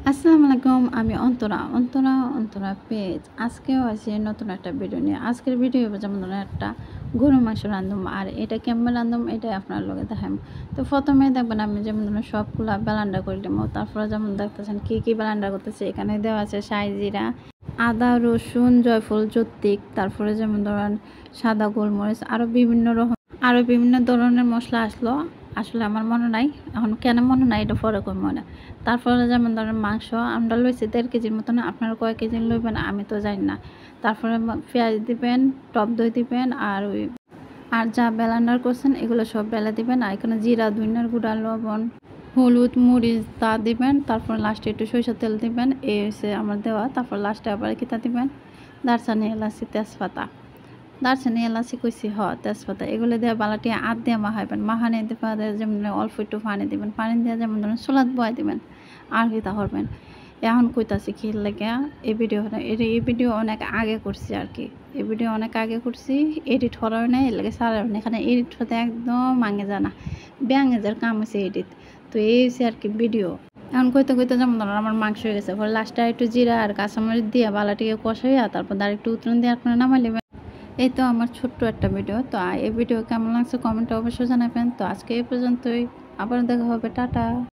আসসালামু আলাইকুম। আমি অন্তরা পেজ। আজকেও আছে নতুন একটা ভিডিও নিয়ে। আজকের ভিডিও যেমন ধরেন একটা গরুর মাংস রান্ধুম আর এটা কেমনে রান্ধুম এটাই আপনার লগে দেখাইম। তো প্রথমে দেখবেন আমি যেমন ধরেন সবগুলা ব্লেন্ডার করে নিব। তারপরে যেমন দেখতেছেন কি ব্লেন্ডার করতেছি। এখানে দেওয়া আছে শাহি জিরা, আদা, রসুন, জয়ফল, জৈত্রিক, তারপরে যেমন ধরেন সাদা গোলমরিচ আরও বিভিন্ন ধরনের মশলা আসলে আমার মনে নাই। এখন কেন মনে নাই এটা পরে কই মনে। তারপরে যেমন ধরেন মাংস আমরা লইছি 1.5 কেজির মতন। আপনারা কয় কেজি লইবেন আমি তো জানি না। তারপরে পেঁয়াজ দিবেন, টক দই দিবেন আর যা ব্লেন্ডার করছেন এগুলো সব বেলে দিবেন। আর এখানে জিরা, ধনিয়ার গুঁড়া, লবণ, হলুদ, মরিচ তা দিবেন। তারপর লাস্টে একটু সরিষার তেল দিবেন। এই হচ্ছে আমার দেওয়া। তারপর লাস্টে আবার কিতা দিবেন, দারচিনি, এলাচি, তেজপাতা। দারচিনি, এলাচি কইছি তেজপাতা এগুলো দিয়ে বালাটি আধ দিয়ে মাখাইবেন। মাখানি দিয়ে যেমন অল্প একটু পানি দিবেন। পানি দিয়ে যেমন ধরেন চুলাত বয়াই দিবেন। আর কিতা করবেন এখন কইতাছি কি লাগে এই ভিডিও অনেক আগে করছি আর কি। এই ভিডিও অনেক আগে করছি, এডিট করাও নাই, এর লাগে সারাও না। এখানে এডিট হতে একদম আগে জানা ব্যাঙেজের কাম হয়েছে এডিট। তো এই হচ্ছে আর কি ভিডিও। এখন কইতে যেমন ধরেন আমার মাংস হয়ে গেছে। পরে লাস্টে একটু জিরা আর কাঁচামরিচ দিয়ে বালাটিকে কষাইয়া তারপর আর একটু উতরন দিয়ে আপনারা নামাই নেবেন। এই তো আমার ছোট্ট একটা ভিডিও। তো এই ভিডিও কেমন লাগছে কমেন্টে অবশ্যই জানাবেন। তো আজকে এই পর্যন্তই, আবার দেখা হবে, টাটা।